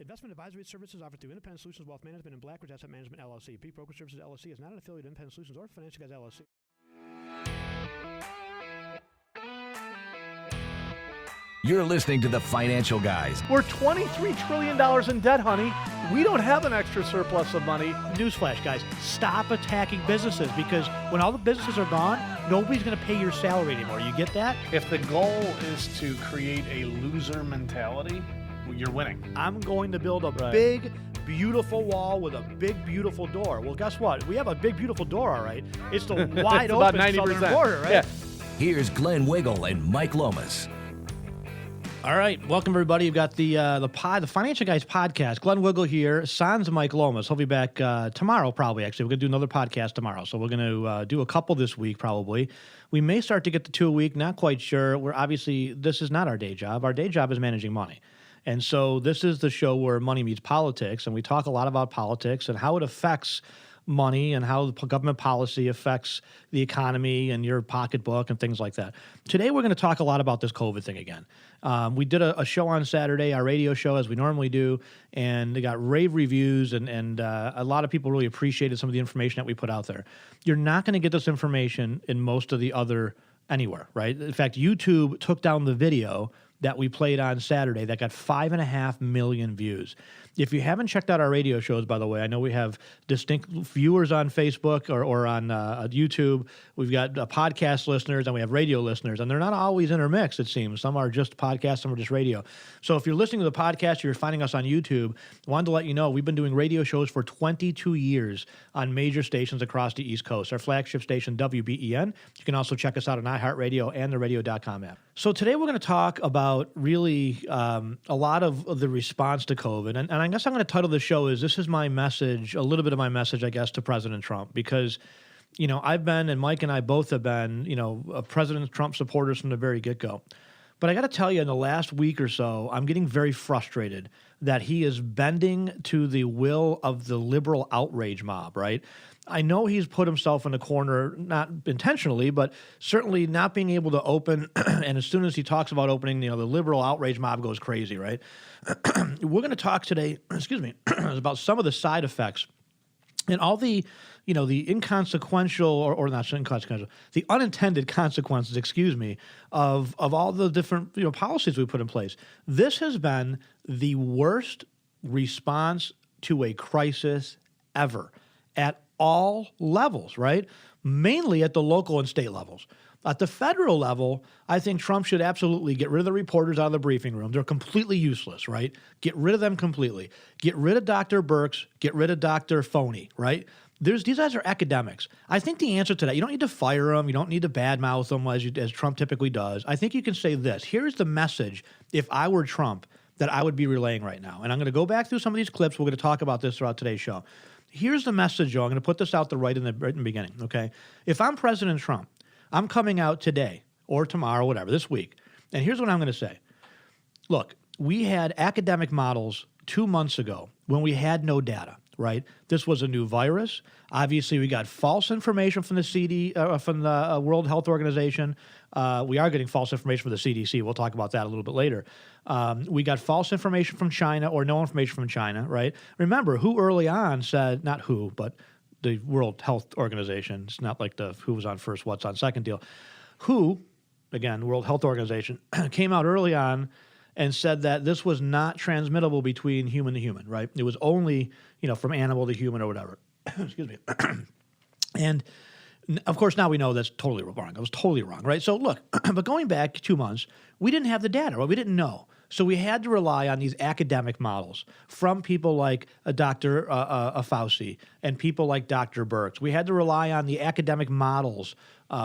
Investment advisory services offered through Independent Solutions Wealth Management and Blackridge Asset Management, LLC. Peak Broker Services, LLC is not an affiliate of Independent Solutions or Financial Guys, LLC. You're listening to The Financial Guys. We're $23 trillion in debt, honey. We don't have an extra surplus of money. Newsflash, guys. Stop attacking businesses, because when all the businesses are gone, nobody's going to pay your salary anymore. You get that? If the goal is to create a loser mentality, you're winning. I'm going to build a big, beautiful wall with a big, beautiful door. Well, guess what? We have a big, beautiful door, all right. It's the wide open southern border, right? Yeah. Here's Glenn Wiggle and Mike Lomas. All right, welcome everybody. You've got the Financial Guys podcast. Glenn Wiggle here. Sans Mike Lomas. He'll be back tomorrow, probably. Actually, we're going to do another podcast tomorrow. So we're going to do a couple this week, probably. We may start to get to 2 a week. Not quite sure. This is not our day job. Our day job is managing money. And so this is the show where money meets politics, and we talk a lot about politics and how it affects money and how government policy affects the economy and your pocketbook and things like that. Today, we're going to talk a lot about this COVID thing again. We did a show on Saturday, our radio show, as we normally do, and they got rave reviews, and a lot of people really appreciated some of the information that we put out there. You're not going to get this information in most of the other anywhere, right? In fact, YouTube took down the video that we played on Saturday that got 5.5 million views. If you haven't checked out our radio shows, by the way, I know we have distinct viewers on Facebook or on YouTube. We've got podcast listeners and we have radio listeners, and they're not always intermixed, it seems. Some are just podcasts, some are just radio. So if you're listening to the podcast, you're finding us on YouTube, I wanted to let you know we've been doing radio shows for 22 years on major stations across the East Coast. Our flagship station, WBEN. You can also check us out on iHeartRadio and the radio.com app. So today we're going to talk about really a lot of the response to COVID. And I guess I'm going to title the show this is my message, a little bit of my message, I guess, to President Trump. Because, I've been, and Mike and I both have been, President Trump supporters from the very get-go. But I got to tell you, in the last week or so, I'm getting very frustrated that he is bending to the will of the liberal outrage mob, right? I know he's put himself in a corner, not intentionally, but certainly not being able to open. And as soon as he talks about opening, the liberal outrage mob goes crazy, right? We're going to talk today, about some of the side effects and all the, the inconsequential or not so inconsequential, the unintended consequences, of all the different, policies we put in place. This has been the worst response to a crisis ever at all levels, right? Mainly at the local and state levels. At the federal level, I think Trump should absolutely get rid of the reporters out of the briefing room. They're completely useless, right? Get rid of them completely. Get rid of Dr. Birx. Get rid of Dr. Phoney, right? These guys are academics. I think the answer to that, you don't need to fire them. You don't need to badmouth them as Trump typically does. I think you can say this. Here's the message, if I were Trump, that I would be relaying right now. And I'm going to go back through some of these clips. We're going to talk about this throughout today's show. Here's the message, Joe. I'm going to put this out right in the beginning, okay? If I'm President Trump, I'm coming out today or tomorrow, whatever, this week, and here's what I'm going to say. Look, we had academic models 2 months ago when we had no data, right? This was a new virus. Obviously, we got false information from the World Health Organization. We are getting false information from the CDC. We'll talk about that a little bit later. We got false information from China or no information from China, right? Remember, WHO early on said, not WHO, but the World Health Organization. It's not like the who was on first, what's on second deal. WHO, again, World Health Organization, came out early on and said that this was not transmittable between human to human, right? It was only, from animal to human or whatever. Excuse me. And of course, now we know that's totally wrong. It was totally wrong, right? So look, but going back 2 months, we didn't have the data, right? We didn't know. So we had to rely on these academic models from people like Dr. Fauci and people like Dr. Birx. We had to rely on the academic models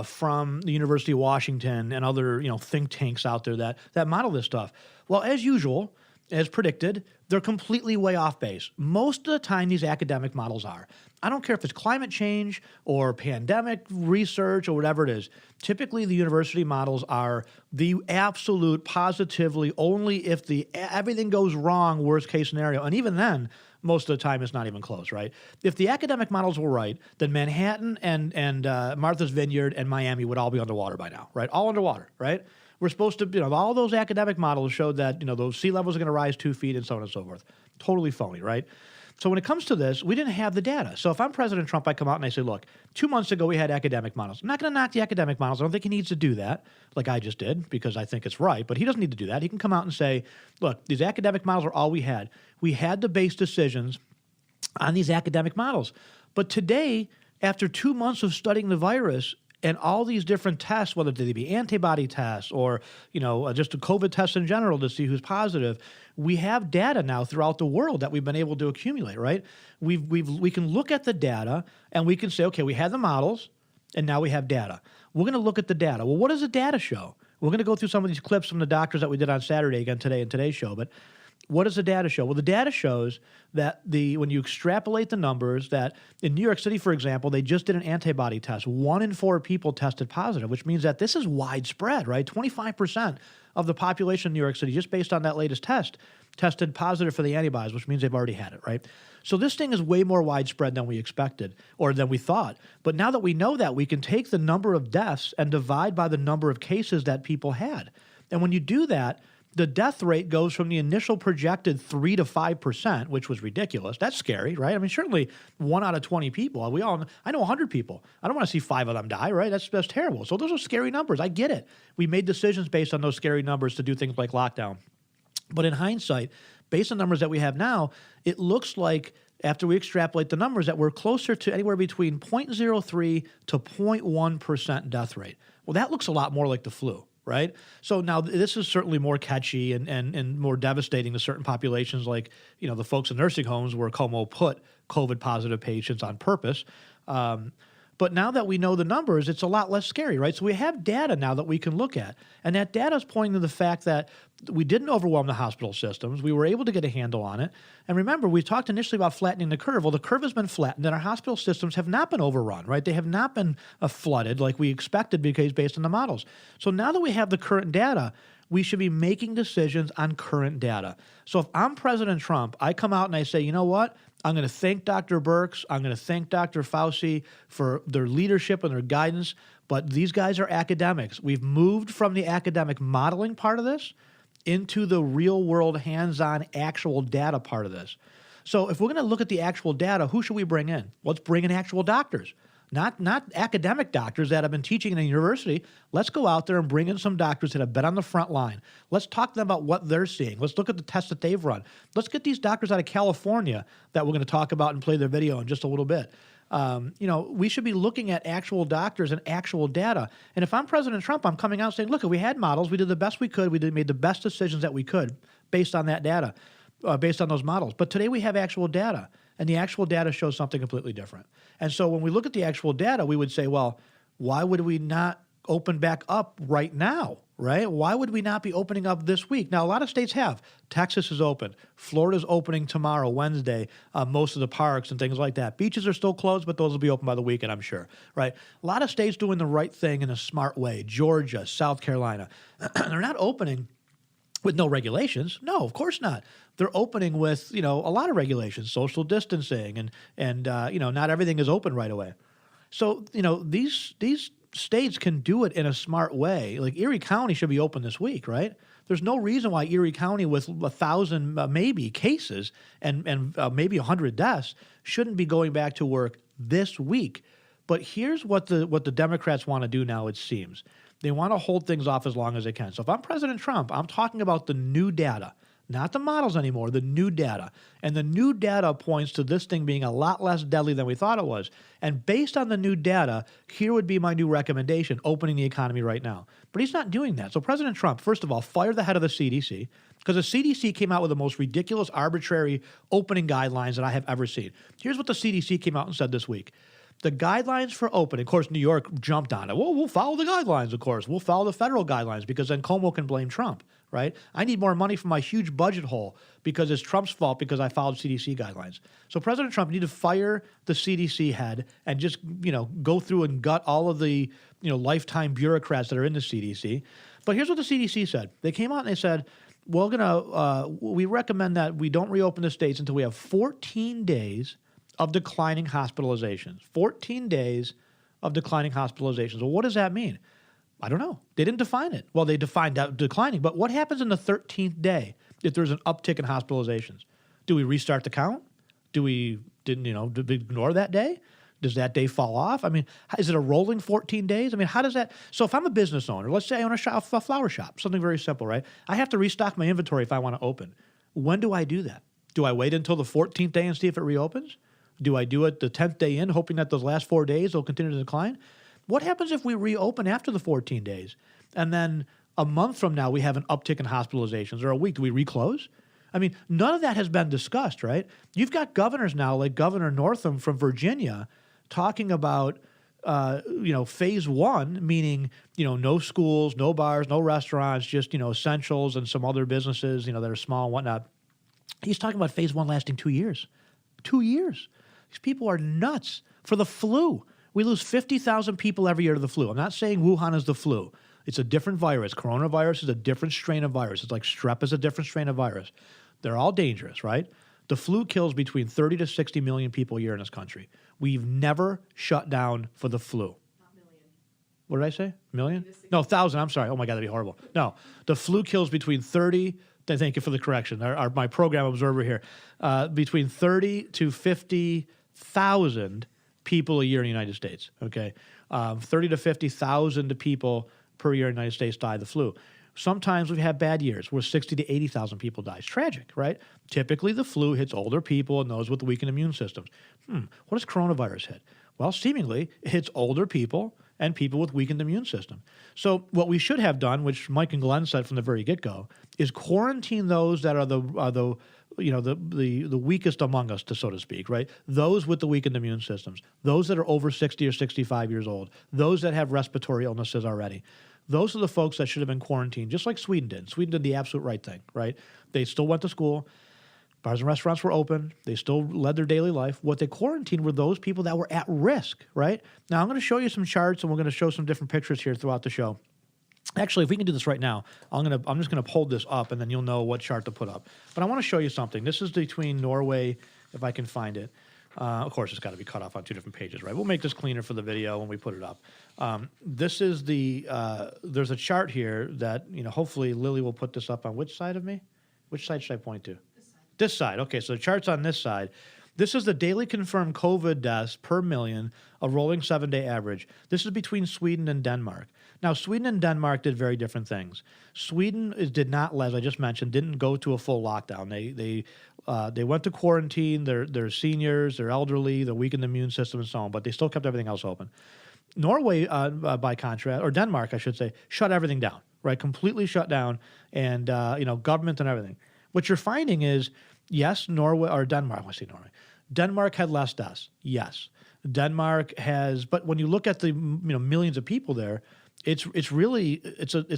from the University of Washington and other think tanks out there that model this stuff. Well, as usual, as predicted, they're completely way off base. Most of the time, these academic models are. I don't care if it's climate change or pandemic research or whatever it is. Typically, the university models are the absolute positively only if everything goes wrong, worst case scenario. And even then, most of the time, it's not even close, right? If the academic models were right, then Manhattan and Martha's Vineyard and Miami would all be underwater by now, right? All underwater, right? We're supposed to, all those academic models showed that, those sea levels are going to rise 2 feet and so on and so forth. Totally phony, right? So when it comes to this, we didn't have the data. So if I'm President Trump, I come out and I say, look, 2 months ago we had academic models. I'm not going to knock the academic models. I don't think he needs to do that like I just did because I think it's right. But he doesn't need to do that. He can come out and say, look, these academic models are all we had. We had to base decisions on these academic models. But today, after 2 months of studying the virus, and all these different tests, whether they be antibody tests or, just a COVID test in general to see who's positive, we have data now throughout the world that we've been able to accumulate, right? We can look at the data and we can say, okay, we had the models and now we have data. We're going to look at the data. Well, what does the data show? We're going to go through some of these clips from the doctors that we did on Saturday, again today in today's show, but what does the data show? Well, the data shows that when you extrapolate the numbers, that in New York City, for example, they just did an antibody test. 1 in 4 people tested positive, which means that this is widespread, right? 25% of the population in New York City, just based on that latest test, tested positive for the antibodies, which means they've already had it, right? So this thing is way more widespread than we expected or than we thought. But now that we know that, we can take the number of deaths and divide by the number of cases that people had. And when you do that, the death rate goes from the initial projected 3 to 5%, which was ridiculous. That's scary, right? I mean, certainly 1 out of 20 people. I know 100 people. I don't want to see 5 of them die, right? That's terrible. So those are scary numbers. I get it. We made decisions based on those scary numbers to do things like lockdown. But in hindsight, based on numbers that we have now, it looks like after we extrapolate the numbers that we're closer to anywhere between 0.03 to 0.1% death rate. Well, that looks a lot more like the flu. Right? So now this is certainly more catchy and more devastating to certain populations like, the folks in nursing homes where Cuomo put COVID positive patients on purpose. But now that we know the numbers, it's a lot less scary, right? So we have data now that we can look at. And that data is pointing to the fact that we didn't overwhelm the hospital systems. We were able to get a handle on it. And remember, we talked initially about flattening the curve. Well, the curve has been flattened and our hospital systems have not been overrun, right? They have not been flooded like we expected because based on the models. So now that we have the current data, we should be making decisions on current data. So if I'm President Trump, I come out and I say, you know what? I'm going to thank Dr. Birx. I'm going to thank Dr. Fauci for their leadership and their guidance. But these guys are academics. We've moved from the academic modeling part of this into the real world hands-on actual data part of this. So if we're going to look at the actual data, who should we bring in? Let's bring in actual doctors. Not academic doctors that have been teaching in a university. Let's go out there and bring in some doctors that have been on the front line. Let's talk to them about what they're seeing. Let's look at the tests that they've run. Let's get these doctors out of California that we're going to talk about and play their video in just a little bit. We should be looking at actual doctors and actual data. And if I'm President Trump, I'm coming out saying, look, we had models. We did the best we could. We made the best decisions that we could based on that data, based on those models. But today we have actual data. And the actual data shows something completely different. And so when we look at the actual data, we would say, well, why would we not open back up right now, right? Why would we not be opening up this week? Now, a lot of states have. Texas is open. Florida's opening tomorrow, Wednesday, most of the parks and things like that. Beaches are still closed, but those will be open by the weekend, I'm sure, right? A lot of states doing the right thing in a smart way. Georgia, South Carolina. They're not opening with no regulations. No, of course not. They're opening with, a lot of regulations, social distancing, and not everything is open right away. So, these states can do it in a smart way. Like Erie County should be open this week, right? There's no reason why Erie County with 1,000 maybe cases and maybe 100 deaths shouldn't be going back to work this week. But here's what the Democrats want to do now, it seems. They want to hold things off as long as they can. So if I'm President Trump, I'm talking about the new data, not the models anymore, the new data. And the new data points to this thing being a lot less deadly than we thought it was. And based on the new data, here would be my new recommendation, opening the economy right now. But he's not doing that. So President Trump, first of all, fire the head of the CDC, because the CDC came out with the most ridiculous, arbitrary opening guidelines that I have ever seen. Here's what the CDC came out and said this week. The guidelines for opening, of course, New York jumped on it. Well, we'll follow the guidelines, of course. We'll follow the federal guidelines because then Cuomo can blame Trump, right? I need more money for my huge budget hole because it's Trump's fault because I followed CDC guidelines. So President Trump needed to fire the CDC head and just, go through and gut all of the, lifetime bureaucrats that are in the CDC. But here's what the CDC said. They came out and they said, we recommend that we don't reopen the states until we have 14 days of declining hospitalizations. 14 days of declining hospitalizations. Well, what does that mean? I don't know. They didn't define it. Well, they defined declining. But what happens in the 13th day if there's an uptick in hospitalizations? Do we restart the count? Do we ignore that day? Does that day fall off? I mean, is it a rolling 14 days? I mean, how does that? So if I'm a business owner, let's say I own a flower shop, something very simple, right? I have to restock my inventory if I want to open. When do I do that? Do I wait until the 14th day and see if it reopens? Do I do it the 10th day in, hoping that those last 4 days will continue to decline? What happens if we reopen after the 14 days and then a month from now we have an uptick in hospitalizations, or a week? Do we reclose? I mean, none of that has been discussed, right? You've got governors now, like Governor Northam from Virginia, talking about, phase one, meaning, no schools, no bars, no restaurants, just, essentials and some other businesses, that are small and whatnot. He's talking about phase one lasting 2 years. 2 years. These people are nuts. For the flu, we lose 50,000 people every year to the flu. I'm not saying Wuhan is the flu. It's a different virus. Coronavirus is a different strain of virus. It's like strep is a different strain of virus. They're all dangerous, right? The flu kills between 30 to 60 million people a year in this country. We've never shut down for the flu. Not million. What did I say? Million? No, 1,000. I'm sorry. Oh, my God, that'd be horrible. No, the flu kills between 30, thank you for the correction, my program observer here, between 30 to 50,000 people a year in the United States, okay? 30 to 50,000 people per year in the United States die of the flu. Sometimes we've had bad years where 60 to 80,000 people die. It's tragic, right? Typically, the flu hits older people and those with weakened immune systems. What does coronavirus hit? Well, seemingly, it hits older people and people with weakened immune system. So what we should have done, which Mike and Glenn said from the very get-go, is quarantine those that are the weakest among us, so to speak, right? Those with the weakened immune systems, those that are over 60 or 65 years old, those that have respiratory illnesses already. Those are the folks that should have been quarantined, just like Sweden did. Sweden did the absolute right thing, right? They still went to school. Bars and restaurants were open. They still led their daily life. What they quarantined were those people that were at risk, right? Now, I'm going to show you some charts, and we're going to show some different pictures here throughout the show. Actually, if we can do this right now, I'm just going to hold this up, and then you'll know what chart to put up. But I want to show you something. This is between Norway, if I can find it. Of course, it's got to be cut off on two different pages, right? We'll make this cleaner for the video when we put it up. This is there's a chart here that, hopefully Lily will put this up on which side of me? Which side should I point to? This side. Okay, so the chart's on this side. This is the daily confirmed COVID deaths per million, a rolling 7-day average. This is between Sweden and Denmark. Now, Sweden and Denmark did very different things. Sweden did not, as I just mentioned, didn't go to a full lockdown. They went to quarantine. They're seniors, they're elderly, they're weakened immune system, and so on. But they still kept everything else open. Norway, by contrast, or Denmark, I should say, shut everything down. Right, completely shut down, and government and everything. What you're finding is, yes, Norway or Denmark. I say Norway. Denmark had less deaths. Yes, Denmark has. But when you look at the millions of people there, it's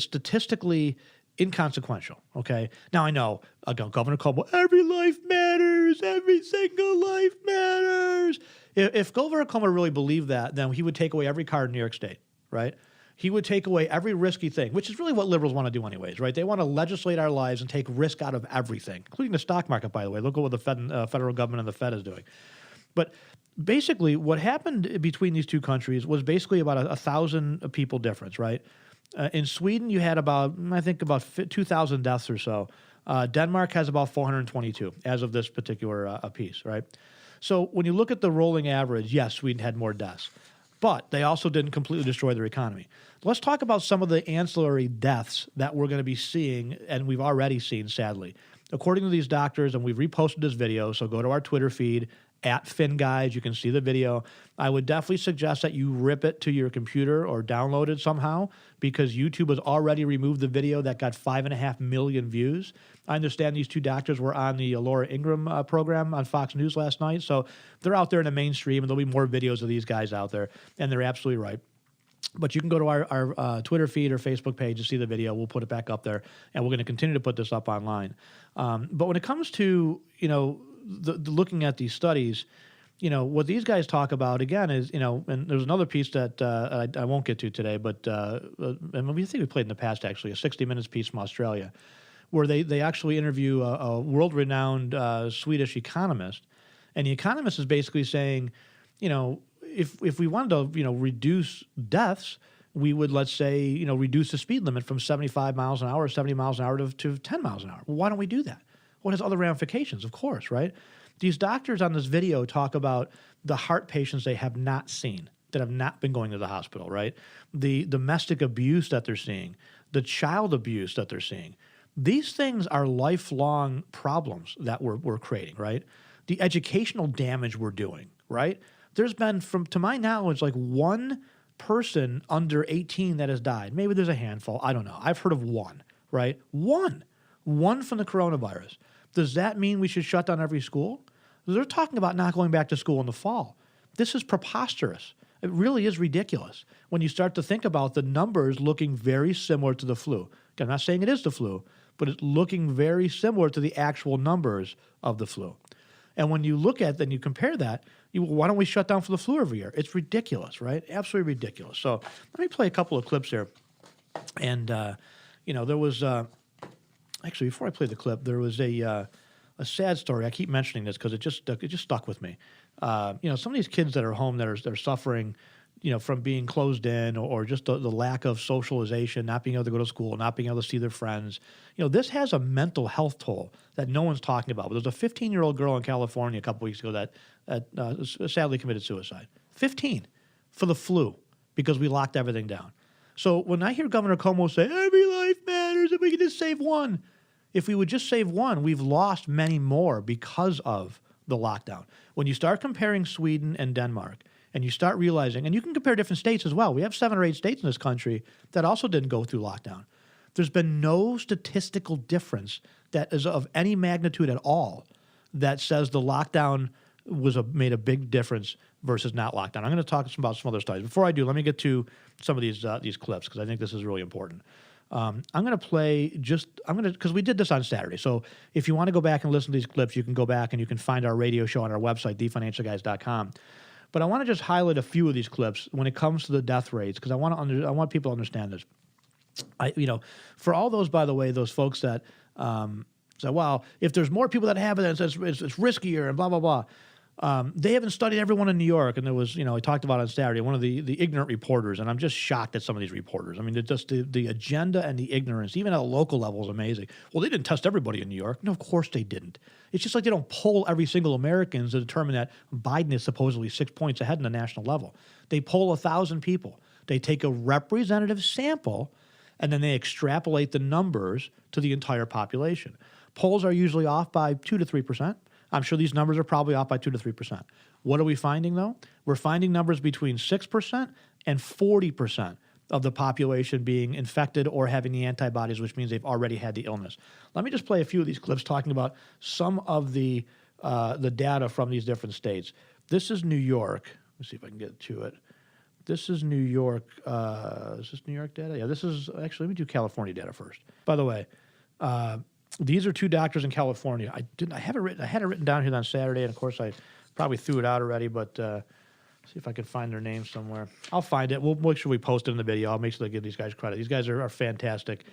statistically inconsequential. Okay. Now I know Governor Cuomo, every life matters. Every single life matters. If Governor Cuomo really believed that, then he would take away every car in New York State. Right. He would take away every risky thing, which is really what liberals want to do anyways, right? They want to legislate our lives and take risk out of everything, including the stock market, by the way. Look at what the federal government and the Fed is doing. But basically, what happened between these two countries was basically about 1,000 people difference, right? In Sweden, you had about 2,000 deaths or so. Denmark has about 422 as of this particular piece, right? So when you look at the rolling average, yes, Sweden had more deaths. But they also didn't completely destroy their economy. Let's talk about some of the ancillary deaths that we're going to be seeing, and we've already seen, sadly. According to these doctors, and we've reposted this video, so go to our Twitter feed, @FinGuys, you can see the video. I would definitely suggest that you rip it to your computer or download it somehow, because YouTube has already removed the video that got 5.5 million views. I understand these two doctors were on the Laura Ingraham program on Fox News last night, so they're out there in the mainstream, and there'll be more videos of these guys out there, and they're absolutely right. But you can go to our Twitter feed or Facebook page to see the video. We'll put it back up there, and we're going to continue to put this up online. But when it comes to, looking at these studies, what these guys talk about, again, is, and there's another piece that I won't get to today, but and we think we played in the past, actually, a 60 Minutes piece from Australia, where they actually interview a world-renowned Swedish economist. And the economist is basically saying, if we wanted to, reduce deaths, we would, let's say, reduce the speed limit from 75 miles an hour, 70 miles an hour to 10 miles an hour. Well, why don't we do that? Well, it has other ramifications, of course, right? These doctors on this video talk about the heart patients they have not seen, that have not been going to the hospital, right? The domestic abuse that they're seeing, the child abuse that they're seeing. These things are lifelong problems that we're creating, right? The educational damage we're doing, right? There's been, to my knowledge, like one person under 18 that has died. Maybe there's a handful. I don't know. I've heard of one, right? One from the coronavirus. Does that mean we should shut down every school? They're talking about not going back to school in the fall. This is preposterous. It really is ridiculous when you start to think about the numbers looking very similar to the flu. I'm not saying it is the flu, but it's looking very similar to the actual numbers of the flu. And when you look at that and you compare that, why don't we shut down for the flu every year? It's ridiculous, right? Absolutely ridiculous. So let me play a couple of clips here. And, there was actually, before I play the clip, there was a sad story. I keep mentioning this because it just stuck with me. Some of these kids that are home that are suffering, from being closed in or just the lack of socialization, not being able to go to school, not being able to see their friends. This has a mental health toll that no one's talking about. But there's a 15-year-old girl in California a couple weeks ago that sadly committed suicide. 15 for the flu because we locked everything down. So when I hear Governor Cuomo say, every life matters if we can just save one, if we would just save one, we've lost many more because of the lockdown. When you start comparing Sweden and Denmark, and you start realizing, and you can compare different states as well. We have 7 or 8 states in this country that also didn't go through lockdown. There's been no statistical difference that is of any magnitude at all that says the lockdown made a big difference versus not lockdown. I'm going to talk about some other studies. Before I do, let me get to some of these clips because I think this is really important. I'm going to play because we did this on Saturday. So if you want to go back and listen to these clips, you can go back and you can find our radio show on our website, thefinancialguys.com. But I want to just highlight a few of these clips when it comes to the death rates because I want people to understand this. For all those, by the way, those folks that say, well, if there's more people that have it, it's riskier and blah, blah, blah. They haven't studied everyone in New York. And there was, I talked about on Saturday, one of the ignorant reporters, and I'm just shocked at some of these reporters. I mean, the agenda and the ignorance, even at a local level, is amazing. Well, they didn't test everybody in New York. No, of course they didn't. It's just like they don't poll every single American to determine that Biden is supposedly 6 points ahead in the national level. They poll 1,000 people. They take a representative sample, and then they extrapolate the numbers to the entire population. Polls are usually off by 2 to 3%. I'm sure these numbers are probably off by 2 to 3%. What are we finding, though? We're finding numbers between 6% and 40% of the population being infected or having the antibodies, which means they've already had the illness. Let me just play a few of these clips talking about some of the data from these different states. This is New York. Let's see if I can get to it. This is New York. Is this New York data? Yeah, this is actually, let me do California data first. By the way, these are 2 doctors in California. I had it written down here on Saturday, and of course I probably threw it out already, but see if I can find their names somewhere. I'll find it. We'll make sure we post it in the video. I'll make sure they give these guys credit. These guys are fantastic.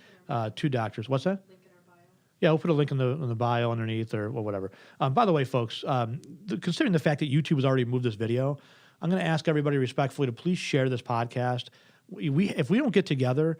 2 doctors. What's that? Link in our bio. Yeah, we'll put a link in the bio underneath or whatever. By the way, folks, considering the fact that YouTube has already moved this video, I'm going to ask everybody respectfully to please share this podcast. If we don't get together,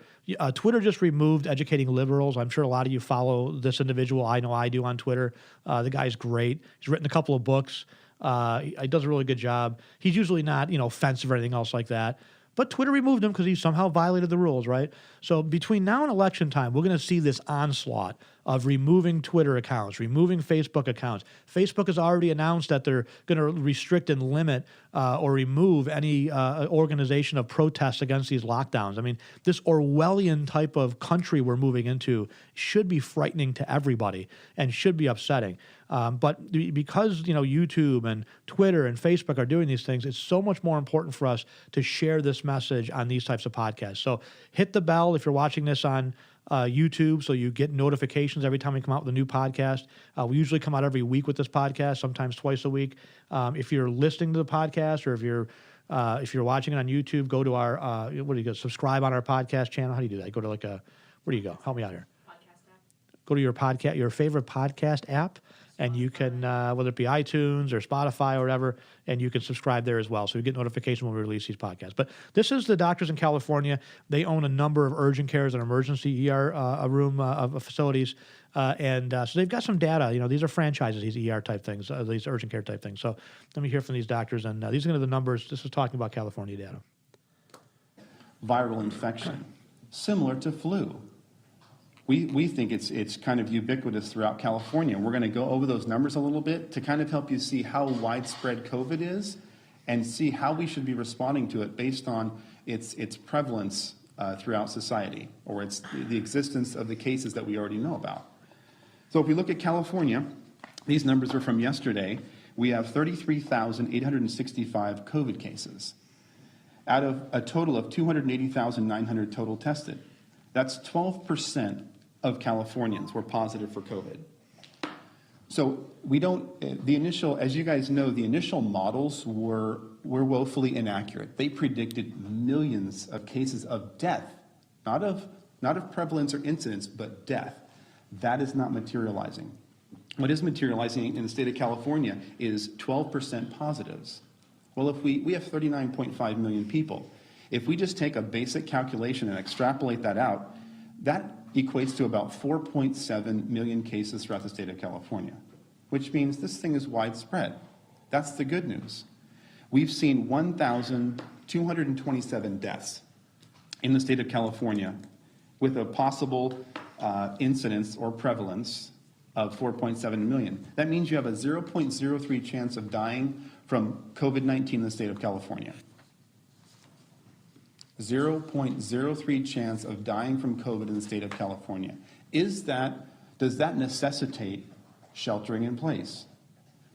Twitter just removed Educating Liberals. I'm sure a lot of you follow this individual. I know I do on Twitter. The guy's great. He's written a couple of books. He does a really good job. He's usually not, offensive or anything else like that. But Twitter removed him because he somehow violated the rules, right? So between now and election time, we're going to see this onslaught of removing Twitter accounts, removing Facebook accounts. Facebook has already announced that they're going to restrict and limit or remove any organization of protests against these lockdowns. I mean, this Orwellian type of country we're moving into should be frightening to everybody and should be upsetting. But because, YouTube and Twitter and Facebook are doing these things, it's so much more important for us to share this message on these types of podcasts. So hit the bell if you're watching this on YouTube so you get notifications every time we come out with a new podcast. We usually come out every week with this podcast, sometimes twice a week. If you're listening to the podcast or if you're watching it on YouTube, go to our, subscribe on our podcast channel. How do you do that? Go to where do you go? Help me out here. Podcast app. Go to your favorite podcast app and you can, whether it be iTunes or Spotify or whatever, and you can subscribe there as well. So you get notification when we release these podcasts. But this is the doctors in California. They own a number of urgent cares and emergency ER room of facilities. So they've got some data. These are franchises, these ER type things, these urgent care type things. So let me hear from these doctors. And these are the numbers. This is talking about California data. Viral infection, similar to flu. We think it's kind of ubiquitous throughout California. We're going to go over those numbers a little bit to kind of help you see how widespread COVID is and see how we should be responding to it based on its prevalence throughout society, or it's the existence of the cases that we already know about. So if we look at California, these numbers are from yesterday. We have 33,865 COVID cases out of a total of 280,900 total tested. That's 12% of Californians were positive for COVID. So we don't, as you guys know, the initial models were woefully inaccurate. They predicted millions of cases of death, not of prevalence or incidence, but death. That is not materializing. What is materializing in the state of California is 12% positives. Well, if we have 39.5 million people. If we just take a basic calculation and extrapolate that out, that equates to about 4.7 million cases throughout the state of California, which means this thing is widespread. That's the good news. We've seen 1,227 deaths in the state of California with a possible incidence or prevalence of 4.7 million. That means you have a 0.03 chance of dying from COVID-19 in the state of California. 0.03 chance of dying from COVID in the state of California. Does that necessitate sheltering in place?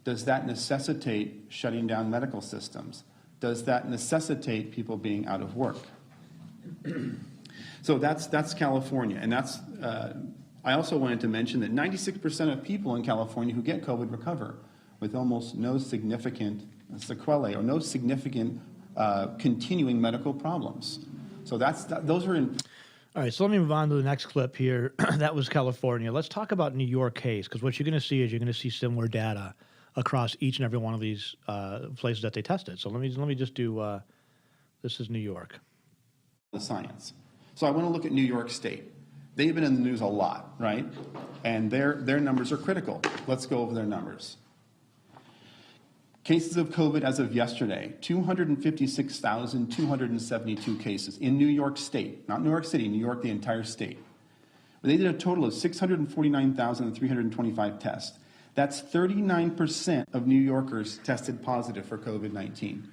Does that necessitate shutting down medical systems? Does that necessitate people being out of work? So that's California, and I also wanted to mention that 96% of people in California who get COVID recover with almost no significant sequelae or no significant continuing medical problems. So those are in. All right, so let me move on to the next clip here. That was California. Let's talk about New York case, because what you're going to see is you're going to see similar data across each and every one of these places that they tested. So let me just do. This is New York. The science. So I want to look at New York State. They've been in the news a lot, right? And their numbers are critical. Let's go over their numbers. Cases of COVID as of yesterday, 256,272 cases in New York State, not New York City, New York, the entire state. They did a total of 649,325 tests. That's 39% of New Yorkers tested positive for COVID-19.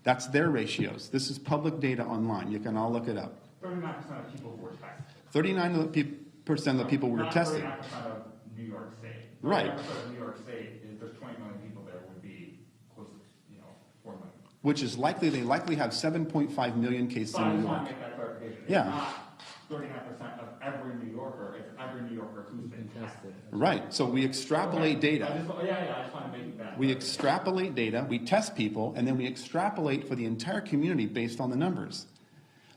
That's their ratios. This is public data online. You can all look it up. 39% of people were tested. 39% of the people were tested. 39% of New York State. Right. 39% of New York State, if there's 20 million people there, would be close to 4 million. Which is likely, they likely have 7.5 million cases in New York. I just want to make that clarification. Yeah. It's not 39% of every New Yorker, it's every New Yorker who's been tested. Right. So we extrapolate data. I just want to make that. We extrapolate data, we test people, and then we extrapolate for the entire community based on the numbers.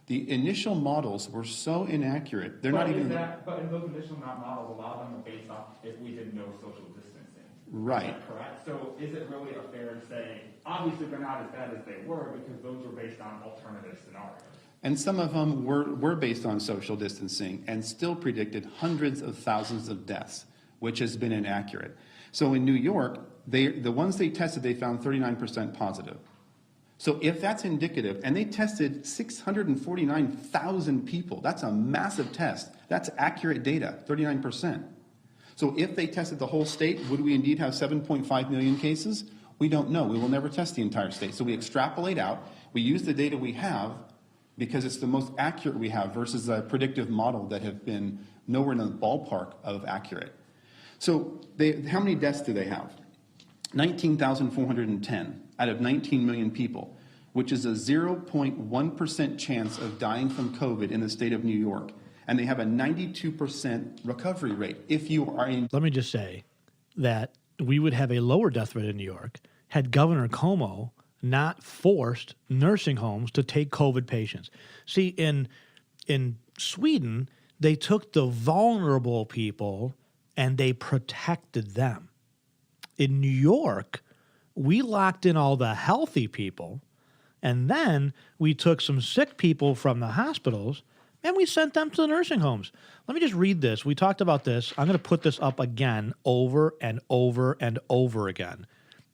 The initial models were so inaccurate, they're not even... But in those initial models, a lot of them are based off if we did no social distancing. Right. Is that correct? So is it really fair to say, obviously they're not as bad as they were because those were based on alternative scenarios? And some of them were based on social distancing and still predicted hundreds of thousands of deaths, which has been inaccurate. So in New York, the ones they tested, they found 39% positive. So if that's indicative, and they tested 649,000 people, that's a massive test. That's accurate data, 39%. So if they tested the whole state, would we indeed have 7.5 million cases? We don't know. We will never test the entire state. So we extrapolate out. We use the data we have because it's the most accurate we have versus a predictive model that have been nowhere in the ballpark of accurate. So how many deaths do they have? 19,410 out of 19 million people, which is a 0.1% chance of dying from COVID in the state of New York. And they have a 92% recovery rate. If you are in... Let me just say that we would have a lower death rate in New York had Governor Cuomo not forced nursing homes to take COVID patients. See, in Sweden, they took the vulnerable people and they protected them. In New York, we locked in all the healthy people, and then we took some sick people from the hospitals and we sent them to the nursing homes. Let me just read this. We talked about this. I'm going to put this up again over and over and over again.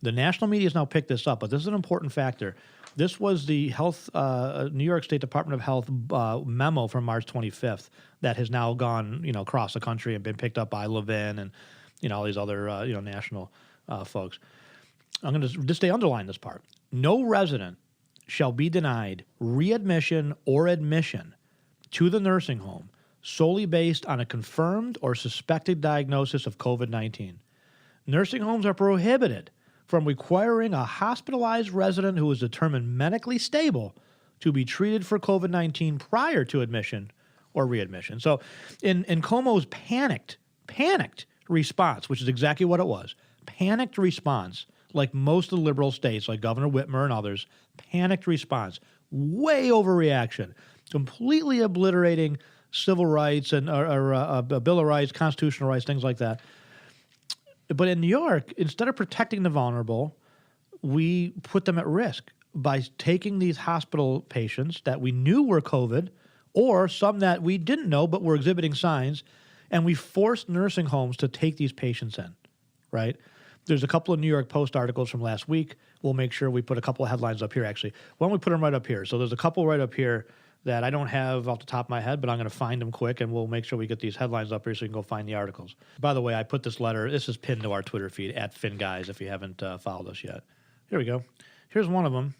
The national media has now picked this up, but this is an important factor. This was the New York State Department of Health memo from March 25th that has now gone, across the country and been picked up by Levin and, all these other, national folks. I'm going to just underline this part. No resident shall be denied readmission or admission to the nursing home solely based on a confirmed or suspected diagnosis of COVID-19. Nursing homes are prohibited from requiring a hospitalized resident who is determined medically stable to be treated for COVID-19 prior to admission or readmission. So in Cuomo's panicked response, which is exactly what it was, panicked response, like most of the liberal states, like Governor Whitmer and others, panicked response, way overreaction, completely obliterating civil rights and a Bill of Rights, constitutional rights, things like that. But in New York, instead of protecting the vulnerable, we put them at risk by taking these hospital patients that we knew were COVID or some that we didn't know but were exhibiting signs, and we forced nursing homes to take these patients in, right? There's a couple of New York Post articles from last week. We'll make sure we put a couple of headlines up here, actually. Why don't we put them right up here? So there's a couple right up here that I don't have off the top of my head, but I'm going to find them quick, and we'll make sure we get these headlines up here so you can go find the articles. By the way, I put this letter. This is pinned to our Twitter feed, @FinGuys, if you haven't followed us yet. Here we go. Here's one of them.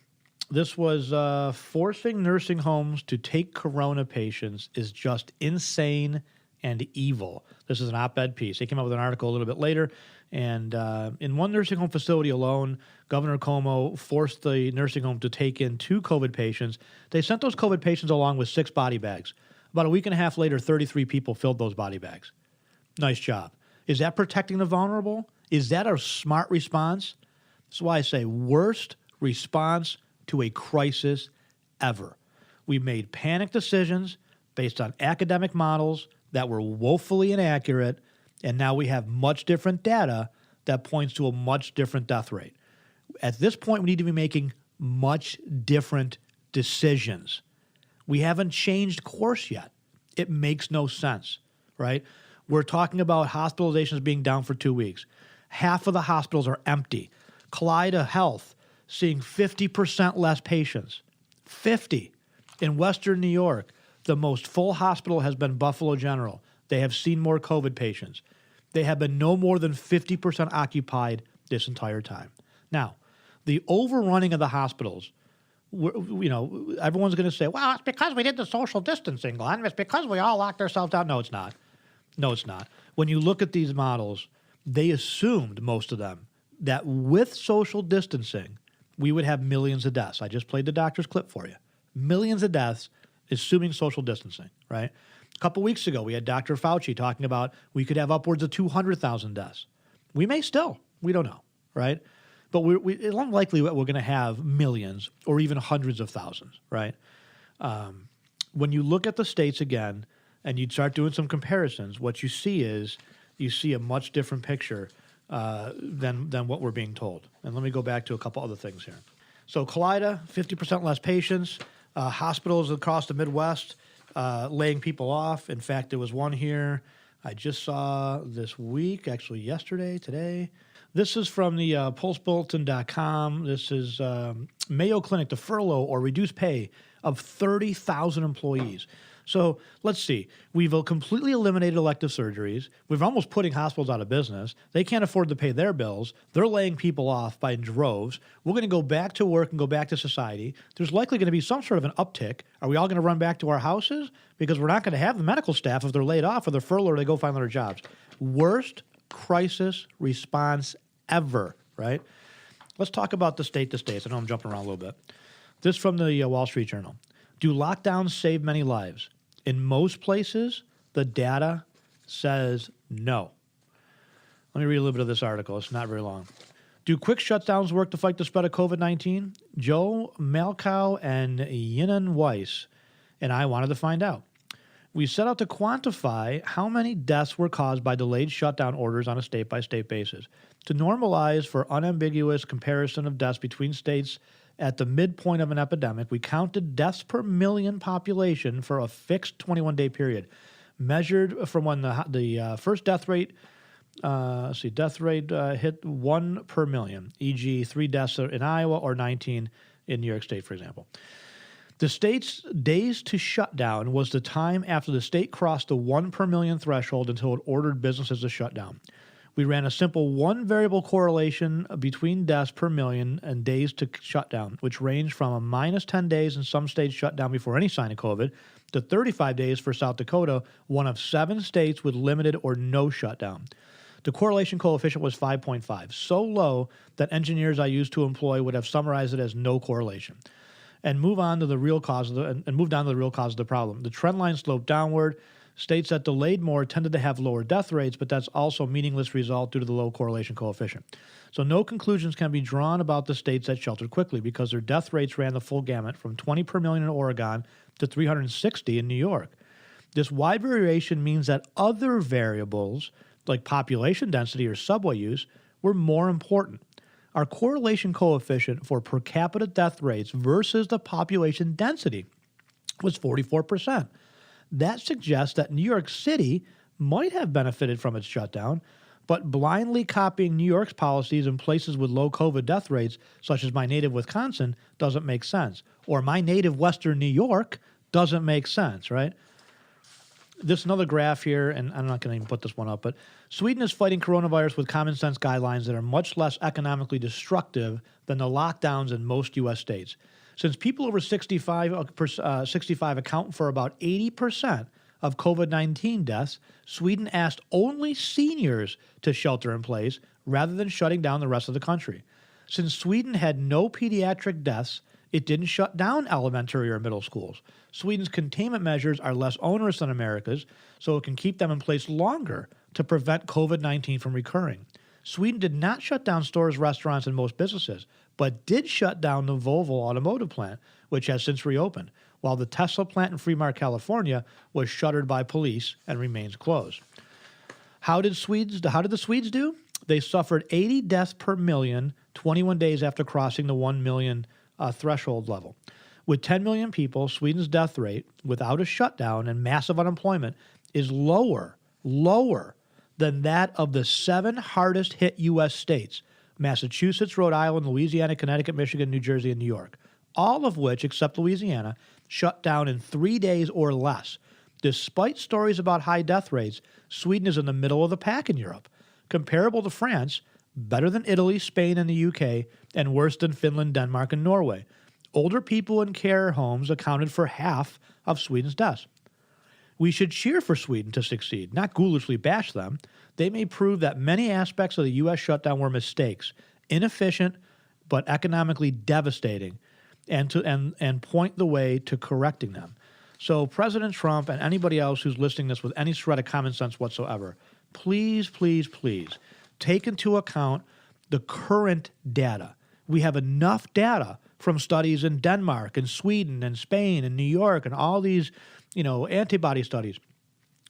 This was forcing nursing homes to take corona patients is just insane and evil. This is an op-ed piece. They came out with an article a little bit later, and in one nursing home facility alone, Governor Cuomo forced the nursing home to take in 2 COVID patients. They sent those COVID patients along with 6 body bags. About a week and a half later, 33 people filled those body bags. Nice job. Is that protecting the vulnerable? Is that a smart response? That's why I say worst response to a crisis ever. We made panic decisions based on academic models that were woefully inaccurate, and now we have much different data that points to a much different death rate. At this point, we need to be making much different decisions. We haven't changed course yet. It makes no sense, right? We're talking about hospitalizations being down for 2 weeks. Half of the hospitals are empty. Kaleida Health seeing 50% less patients. 50. In Western New York, the most full hospital has been Buffalo General. They have seen more COVID patients. They have been no more than 50% occupied this entire time. Now, the overrunning of the hospitals, everyone's going to say, well, it's because we did the social distancing, Glenn. It's because we all locked ourselves down. No, it's not. No, it's not. When you look at these models, they assumed, most of them, that with social distancing, we would have millions of deaths. I just played the doctor's clip for you. Millions of deaths, assuming social distancing, right? A couple weeks ago, we had Dr. Fauci talking about we could have upwards of 200,000 deaths. We may still. We don't know, right? But it's unlikely that we're going to have millions or even hundreds of thousands, right? When you look at the states again and you start doing some comparisons, what you see is you see a much different picture than what we're being told. And let me go back to a couple other things here. So Kaleida, 50% less patients. Hospitals across the Midwest laying people off. In fact, there was one here I just saw this week, actually yesterday, today. This is from the pulsebulletin.com. This is Mayo Clinic to furlough or reduce pay of 30,000 employees. So let's see. We've completely eliminated elective surgeries. We've almost putting hospitals out of business. They can't afford to pay their bills. They're laying people off by droves. We're going to go back to work and go back to society. There's likely going to be some sort of an uptick. Are we all going to run back to our houses? Because we're not going to have the medical staff if they're laid off or they're furloughed or they go find other jobs. Worst crisis response ever, right? Let's talk about the state to states. I know I'm jumping around a little bit. This from the Wall Street Journal. Do lockdowns save many lives? In most places, the data says no. Let me read a little bit of this article. It's not very long. Do quick shutdowns work to fight the spread of COVID-19? Joe Malkow and Yinan Weiss and I wanted to find out. We set out to quantify how many deaths were caused by delayed shutdown orders on a state-by-state basis. To normalize for unambiguous comparison of deaths between states at the midpoint of an epidemic, we counted deaths per million population for a fixed 21-day period, measured from when the first death rate hit 1 per million, e.g. 3 deaths in Iowa or 19 in New York State, for example. The state's days to shut down was the time after the state crossed the 1 per million threshold until it ordered businesses to shut down. We ran a simple one-variable correlation between deaths per million and days to shut down, which ranged from a minus 10 days in some states shut down before any sign of COVID to 35 days for South Dakota, one of 7 states with limited or no shutdown. The correlation coefficient was 5.5, so low that engineers I used to employ would have summarized it as no correlation. And moved on to the real cause of the problem. The trend line sloped downward. States that delayed more tended to have lower death rates, but that's also a meaningless result due to the low correlation coefficient. So no conclusions can be drawn about the states that sheltered quickly because their death rates ran the full gamut from 20 per million in Oregon to 360 in New York. This wide variation means that other variables, like population density or subway use, were more important. Our correlation coefficient for per capita death rates versus the population density was 44%. That suggests that New York City might have benefited from its shutdown, but blindly copying New York's policies in places with low COVID death rates, such as my native Wisconsin, doesn't make sense. Or my native Western New York doesn't make sense, right? There's another graph here, and I'm not going to even put this one up, but Sweden is fighting coronavirus with common sense guidelines that are much less economically destructive than the lockdowns in most U.S. states. Since people over 65 account for about 80% of COVID-19 deaths, Sweden asked only seniors to shelter in place rather than shutting down the rest of the country. Since Sweden had no pediatric deaths, it didn't shut down elementary or middle schools. Sweden's containment measures are less onerous than America's, so it can keep them in place longer to prevent COVID-19 from recurring. Sweden did not shut down stores, restaurants, and most businesses, but did shut down the Volvo automotive plant, which has since reopened, while the Tesla plant in Fremont, California, was shuttered by police and remains closed. How did the Swedes do? They suffered 80 deaths per million 21 days after crossing the 1 million threshold level. With 10 million people, Sweden's death rate, without a shutdown and massive unemployment, is lower than that of the 7 hardest hit U.S. states: Massachusetts, Rhode Island, Louisiana, Connecticut, Michigan, New Jersey, and New York, all of which, except Louisiana, shut down in 3 days or less. Despite stories about high death rates, Sweden is in the middle of the pack in Europe, comparable to France, better than Italy, Spain, and the UK, and worse than Finland, Denmark, and Norway. Older people in care homes accounted for half of Sweden's deaths. We should cheer for Sweden to succeed, not ghoulishly bash them. They may prove that many aspects of the U.S. shutdown were mistakes, inefficient, but economically devastating, and point the way to correcting them. So President Trump and anybody else who's listening to this with any shred of common sense whatsoever, please, please, please take into account the current data. We have enough data from studies in Denmark and Sweden and Spain and New York and all these, antibody studies.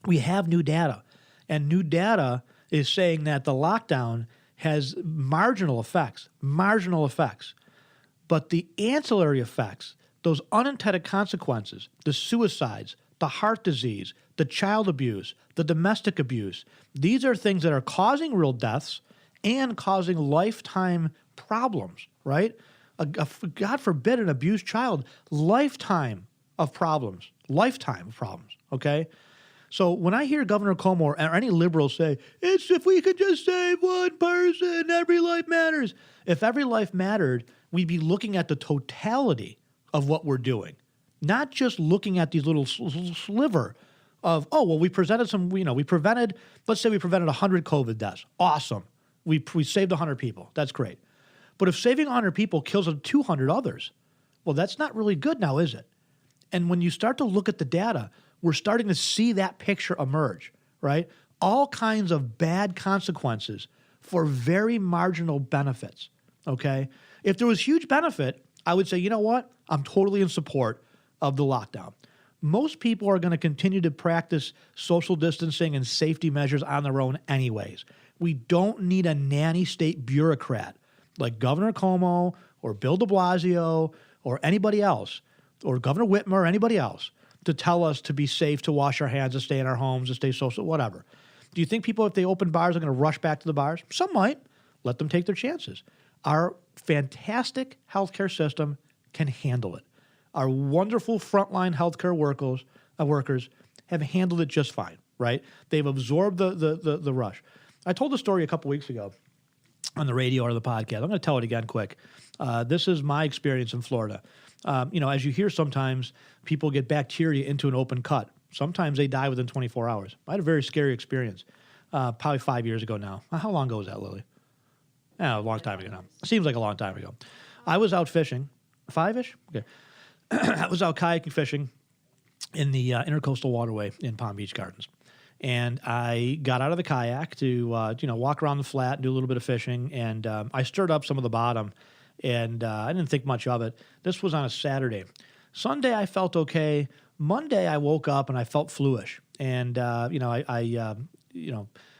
We have new data, and new data is saying that the lockdown has marginal effects. But the ancillary effects, those unintended consequences, the suicides, the heart disease, the child abuse, the domestic abuse, these are things that are causing real deaths and causing lifetime problems, right? God forbid an abused child, lifetime of problems, okay? So when I hear Governor Cuomo or any liberal say, it's if we could just save one person, every life matters. If every life mattered, we'd be looking at the totality of what we're doing, not just looking at these little sliver of, we prevented, let's say we prevented 100 COVID deaths. Awesome. We saved 100 people. That's great. But if saving 100 people kills 200 others, well, that's not really good now, is it? And when you start to look at the data, we're starting to see that picture emerge, right? All kinds of bad consequences for very marginal benefits, okay? If there was huge benefit, I would say, you know what? I'm totally in support of the lockdown. most people are going to continue to practice social distancing and safety measures on their own anyways. We don't need a nanny state bureaucrat like Governor Cuomo or Bill de Blasio or anybody else, or Governor Whitmer or anybody else, to tell us to be safe, to wash our hands, to stay in our homes, to stay social, whatever. Do you think people, if they open bars, are going to rush back to the bars? Some might. Let them take their chances. Our fantastic healthcare system can handle it. Our wonderful frontline healthcare workers have handled it just fine, right? They've absorbed the rush. I told the story a couple weeks ago on the radio or the podcast. I'm going to tell it again quick. This is my experience in Florida. As you hear sometimes, people get bacteria into an open cut. Sometimes they die within 24 hours. I had a very scary experience probably 5 years ago now. How long ago was that, Lily? A long time ago now. Seems like a long time ago. I was out fishing. 5-ish? Okay. I was out kayaking fishing in the Intercoastal Waterway in Palm Beach Gardens. And I got out of the kayak to, walk around the flat and do a little bit of fishing. And I stirred up some of the bottom, and I didn't think much of it. This was on a Saturday. Sunday, I felt okay. Monday, I woke up and I felt fluish. And, I